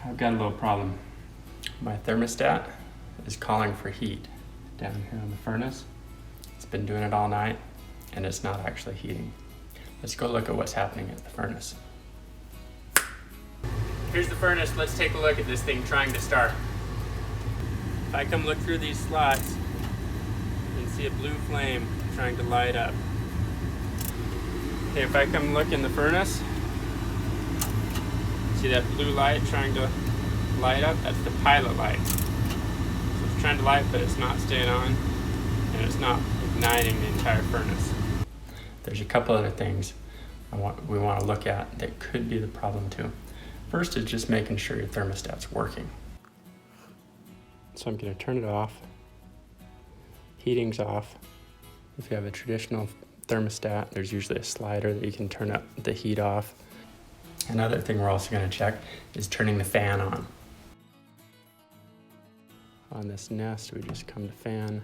I've got a little problem. My thermostat is calling for heat down here on the furnace. It's been doing it all night and it's not actually heating. Let's go look at what's happening at the furnace. Here's the furnace. Let's take a look at this thing trying to start. If I come look through these slots, you can see a blue flame trying to light up. Okay, if I come look in the furnace, see that blue light trying to light up? That's the pilot light. So it's trying to light, but it's not staying on, and it's not igniting the entire furnace. There's a couple other things we want to look at that could be the problem too. First is just making sure your thermostat's working. So I'm going to turn it off. Heating's off. If you have a traditional thermostat, there's usually a slider that you can turn up the heat off. Another thing we're also going to check is turning the fan on. On this Nest, we just come to fan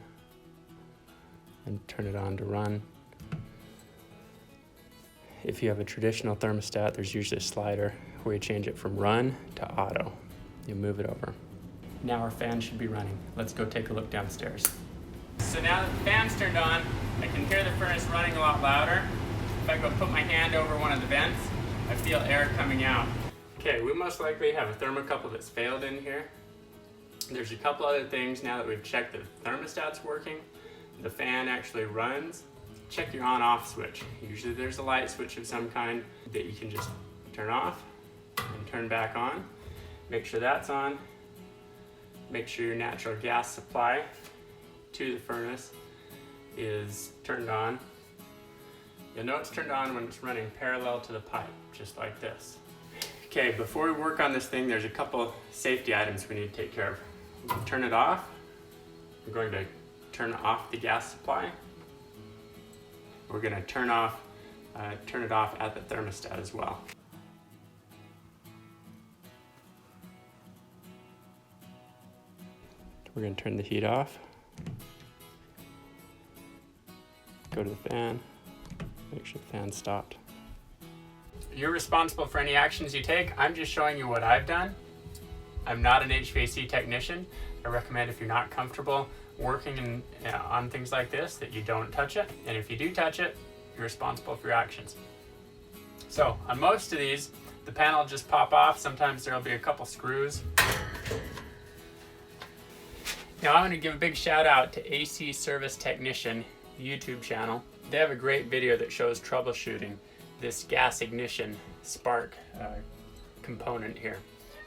and turn it on to run. If you have a traditional thermostat, there's usually a slider where you change it from run to auto. You move it over. Now our fan should be running. Let's go take a look downstairs. So now that the fan's turned on, I can hear the furnace running a lot louder. If I go put my hand over one of the vents, I feel air coming out. Okay, we most likely have a thermocouple that's failed in here. There's a couple other things now that we've checked that the thermostat's working, the fan actually runs. Check your on-off switch. Usually there's a light switch of some kind that you can just turn off and turn back on. Make sure that's on. Make sure your natural gas supply to the furnace is turned on. You'll know it's turned on when it's running parallel to the pipe, just like this. Okay, before we work on this thing, there's a couple safety items we need to take care of. We'll turn it off. We're going to turn off the gas supply. We're going to turn it off at the thermostat as well. We're going to turn the heat off. Go to the fan. Make sure the fan's stopped. You're responsible for any actions you take. I'm just showing you what I've done. I'm not an HVAC technician. I recommend if you're not comfortable working on things like this, that you don't touch it. And if you do touch it, you're responsible for your actions. So on most of these, the panel will just pop off. Sometimes there'll be a couple screws. Now I'm going to give a big shout out to AC Service Technician YouTube channel. They have a great video that shows troubleshooting this gas ignition spark component here.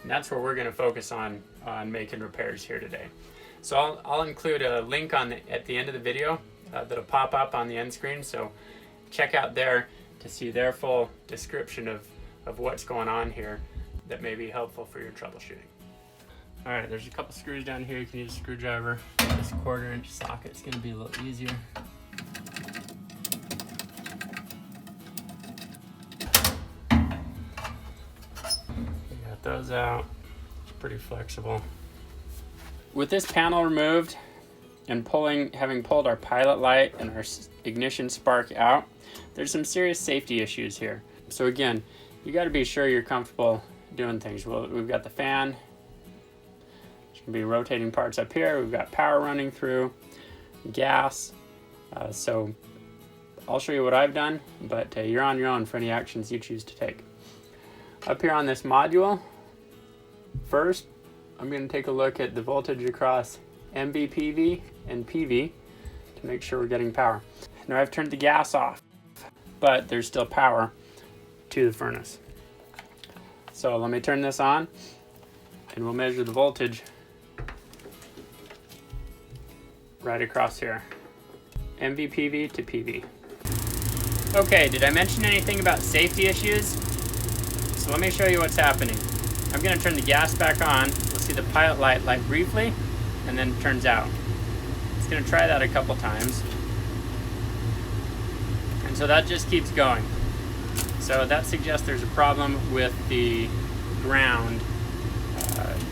And that's where we're going to focus on making repairs here today. So I'll include a link at the end of the video that'll pop up on the end screen. So check out there to see their full description of what's going on here that may be helpful for your troubleshooting. All right, there's a couple screws down here. You can use a screwdriver. This 1/4 inch socket's going to be a little easier. Those out. It's pretty flexible. With this panel removed and having pulled our pilot light and our ignition spark out, there's some serious safety issues here. So again, you got to be sure you're comfortable doing things. Well, we've got the fan. There's going to be rotating parts up here. We've got power running through, gas. So I'll show you what I've done, but you're on your own for any actions you choose to take. Up here on this module, first, I'm going to take a look at the voltage across MVPB and PV to make sure we're getting power. Now I've turned the gas off, but there's still power to the furnace. So let me turn this on and we'll measure the voltage right across here. MVPB to PV. Okay, did I mention anything about safety issues? So let me show you what's happening. I'm going to turn the gas back on. We'll see the pilot light briefly and then it turns out. It's going to try that a couple times. And so that just keeps going. So that suggests there's a problem with the ground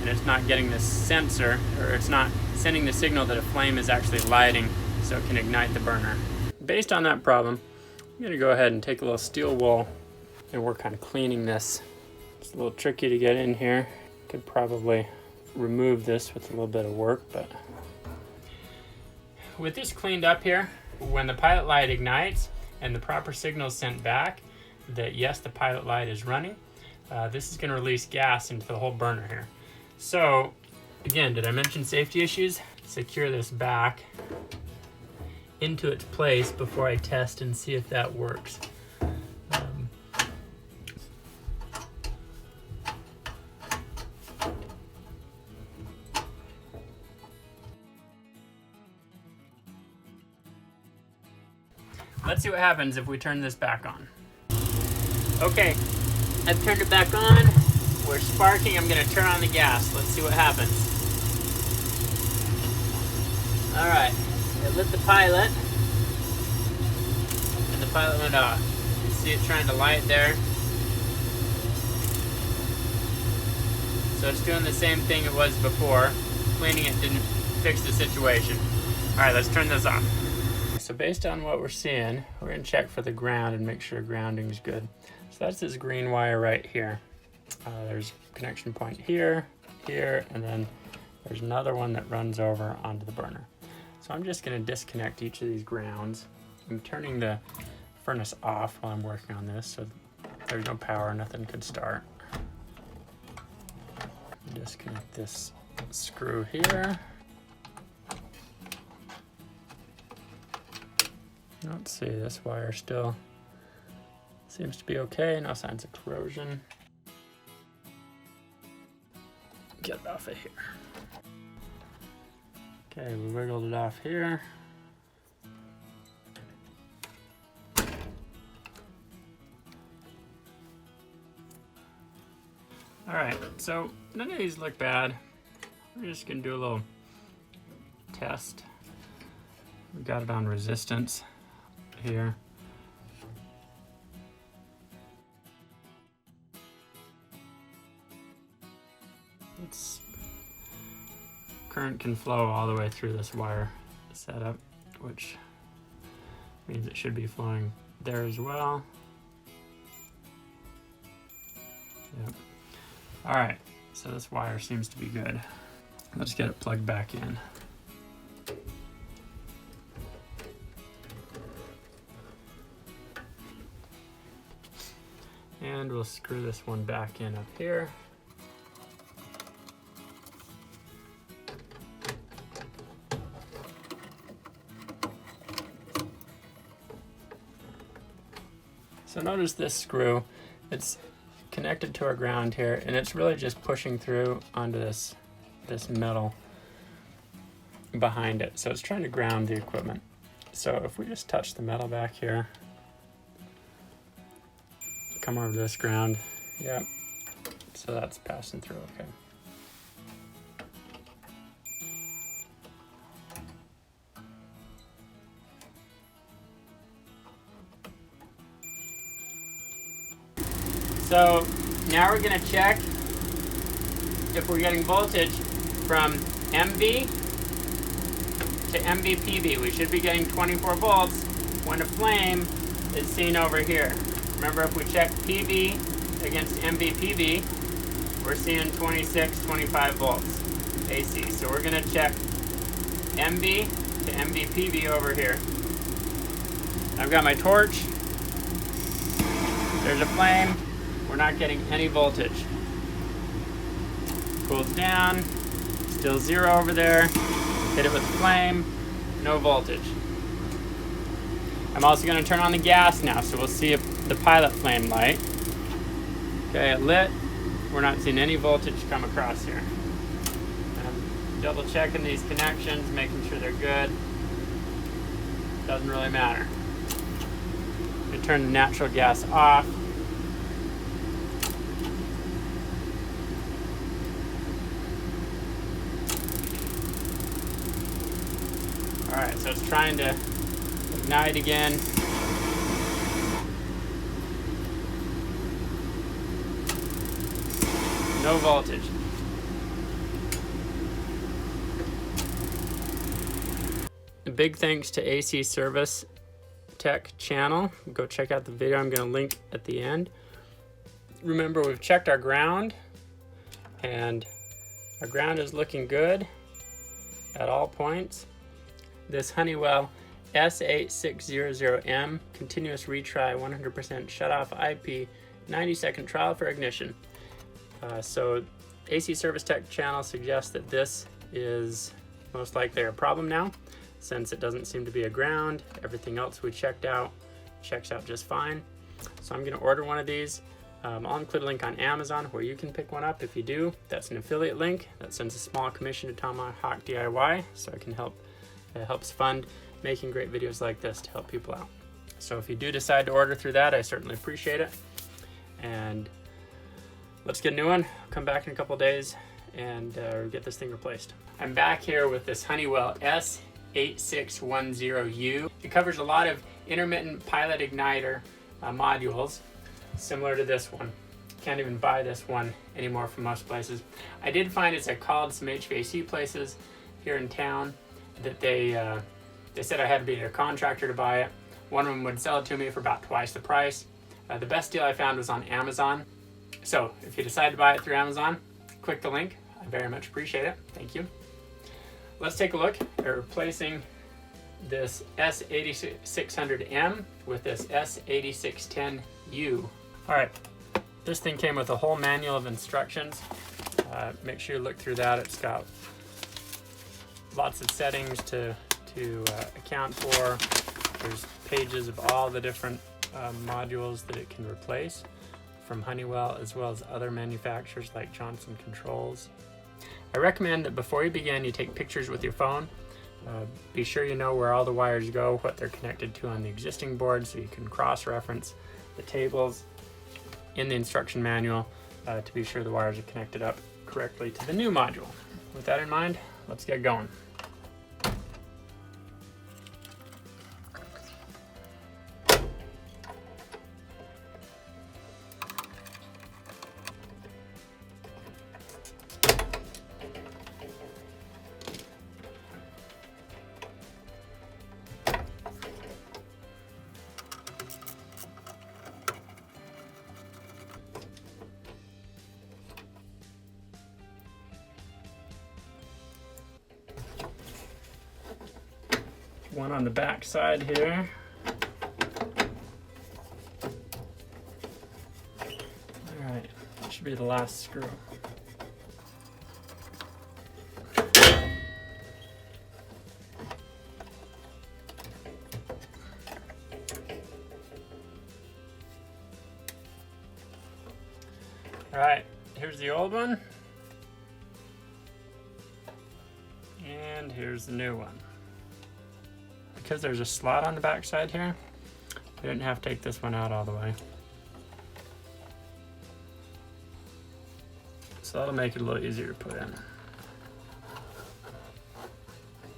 and it's not getting this sensor, or it's not sending the signal that a flame is actually lighting so it can ignite the burner. Based on that problem, I'm going to go ahead and take a little steel wool and work on cleaning this. It's a little tricky to get in here. Could probably remove this with a little bit of work, but with this cleaned up here, when the pilot light ignites and the proper signal is sent back that yes, the pilot light is running, this is going to release gas into the whole burner here. So again, did I mention safety issues? Secure this back into its place before I test and see if that works. Let's see what happens if we turn this back on. Okay, I've turned it back on. We're sparking. I'm going to turn on the gas. Let's see what happens. All right, it lit the pilot, and the pilot went off. You see it trying to light there. So it's doing the same thing it was before. Cleaning it didn't fix the situation. All right, let's turn this off. So based on what we're seeing, we're going to check for the ground and make sure grounding is good. So that's this green wire right here. There's a connection point here, here, and then there's another one that runs over onto the burner. So I'm just going to disconnect each of these grounds. I'm turning the furnace off while I'm working on this, so there's no power, nothing could start. Disconnect this screw here. Let's see, this wire still seems to be okay, no signs of corrosion. Get it off of here. Okay, we wiggled it off here. All right, so none of these look bad. We're just gonna do a little test. We got it on resistance here. Current can flow all the way through this wire setup, which means it should be flowing there as well. Yep. All right, so this wire seems to be good. Let's get it plugged back in. And we'll screw this one back in up here. So notice this screw, it's connected to our ground here, and it's really just pushing through onto this metal behind it. So it's trying to ground the equipment. So if we just touch the metal back here, come over to this ground, yep, so that's passing through okay. So now we're going to check if we're getting voltage from MV to MVPB. We should be getting 24 volts when a flame is seen over here. Remember, if we check PV against MVPB, we're seeing 26, 25 volts AC. So we're going to check MV to MVPB over here. I've got my torch. There's a flame. We're not getting any voltage. Cools down, still 0 over there. Hit it with the flame, no voltage. I'm also going to turn on the gas now, so we'll see if the pilot flame light. Okay, it lit. We're not seeing any voltage come across here. I'm double checking these connections, making sure they're good. Doesn't really matter. We turn the natural gas off. All right, so it's trying to ignite again. No voltage. A big thanks to AC Service Tech channel. Go check out the video I'm going to link at the end. Remember, we've checked our ground. and our ground is looking good at all points. This Honeywell S8600M continuous retry 100% shut-off IP 90-second trial for ignition. So AC Service Tech channel suggests that this is most likely a problem now, since it doesn't seem to be a ground. Everything else we checked out checks out just fine. So I'm going to order one of these. I'll include a link on Amazon where you can pick one up if you do. That's an affiliate link that sends a small commission to Tomahawk DIY, so it helps fund making great videos like this to help people out. So if you do decide to order through that, I certainly appreciate it. And let's get a new one. I'll come back in a couple days and get this thing replaced. I'm back here with this Honeywell S8610U. It covers a lot of intermittent pilot igniter modules, similar to this one. Can't even buy this one anymore from most places. I did find, as I called some HVAC places here in town, that they said I had to be a contractor to buy it. One of them would sell it to me for about twice the price. The best deal I found was on Amazon. So if you decide to buy it through Amazon, click the link. I very much appreciate it. Thank you. Let's take a look at replacing this S8600M with this S8610U. All right, this thing came with a whole manual of instructions. Make sure you look through that. It's got lots of settings to account for. There's pages of all the different modules that it can replace from Honeywell, as well as other manufacturers like Johnson Controls. I recommend that before you begin, you take pictures with your phone. Be sure you know where all the wires go, what they're connected to on the existing board, so you can cross-reference the tables in the instruction manual to be sure the wires are connected up correctly to the new module. With that in mind, let's get going. One on the back side here. All right, that should be the last screw. All right, here's the old one. And here's the new one. Because there's a slot on the back side here, I didn't have to take this one out all the way. So that'll make it a little easier to put in.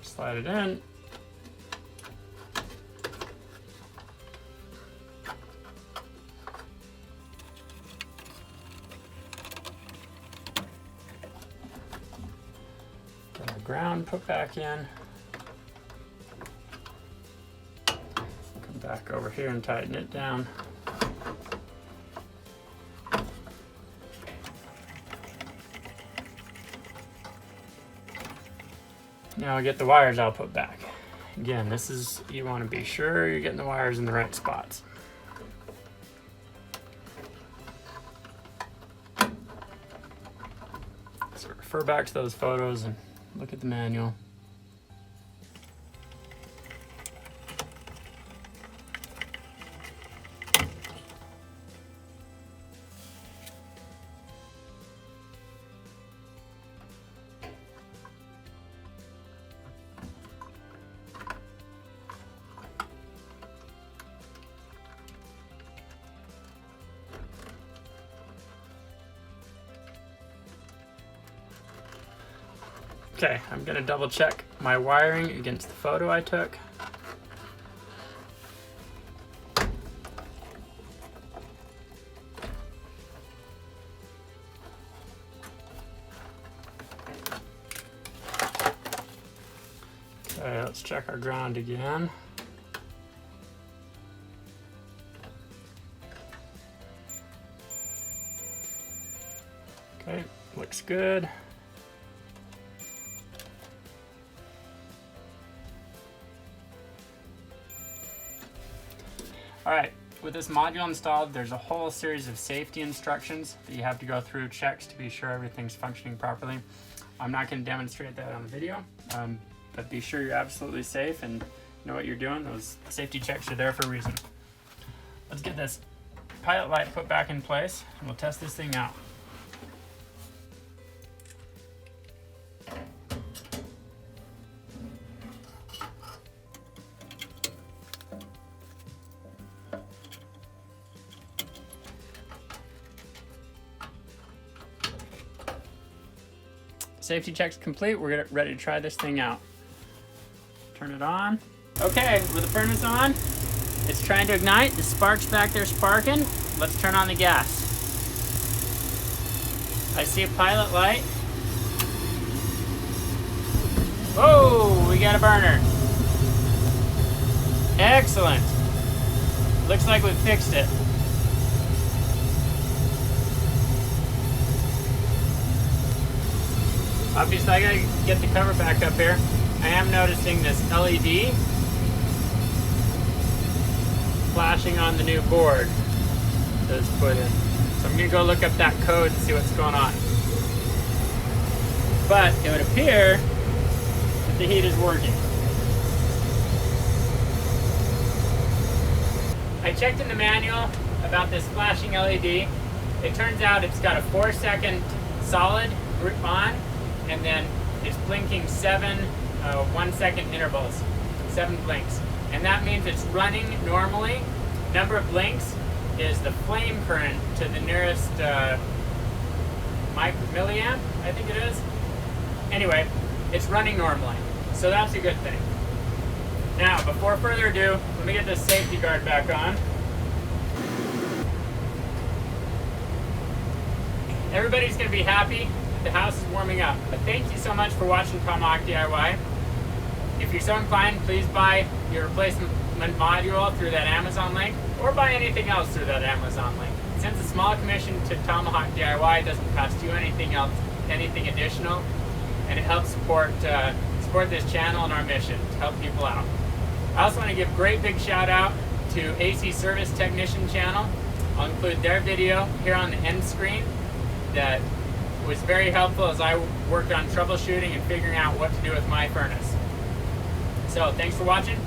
Slide it in. Get our ground put back in. Back over here and tighten it down. Now I get the wires I'll put back. Again, this is, you want to be sure you're getting the wires in the right spots. So refer back to those photos and look at the manual. Okay, I'm gonna double check my wiring against the photo I took. Okay, let's check our ground again. Okay, looks looks good. All right, with this module installed, there's a whole series of safety instructions that you have to go through, checks to be sure everything's functioning properly. I'm not going to demonstrate that on the video, but be sure you're absolutely safe and know what you're doing. Those safety checks are there for a reason. Let's get this pilot light put back in place and we'll test this thing out. Safety check's complete. We're ready to try this thing out. Turn it on. Okay, with the furnace on, it's trying to ignite. The spark's back there sparking. Let's turn on the gas. I see a pilot light. Oh, we got a burner. Excellent. Looks like we fixed it. Obviously, I gotta get the cover back up here. I am noticing this LED flashing on the new board that was put in. So I'm gonna go look up that code and see what's going on. But it would appear that the heat is working. I checked in the manual about this flashing LED. It turns out it's got a 4-second solid on, and then it's blinking 7 1-second intervals, 7 blinks. And that means it's running normally. Number of blinks is the flame current to the nearest milliamp, I think it is. Anyway, it's running normally, so that's a good thing. Now, before further ado, let me get this safety guard back on. Everybody's gonna be happy. The house is warming up. But thank you so much for watching Tomahawk DIY. If you're so inclined, please buy your replacement module through that Amazon link, or buy anything else through that Amazon link. Since a small commission to Tomahawk DIY doesn't cost you anything else, anything additional, and it helps support this channel and our mission to help people out. I also want to give a great big shout out to AC Service Technician channel. I'll include their video here on the end screen that was very helpful as I worked on troubleshooting and figuring out what to do with my furnace. So thanks for watching.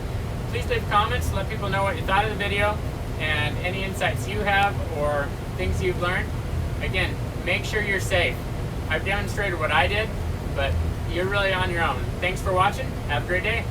Please leave comments, let people know what you thought of the video and any insights you have or things you've learned. Again, make sure you're safe. I've demonstrated what I did, but you're really on your own. Thanks for watching. Have a great day.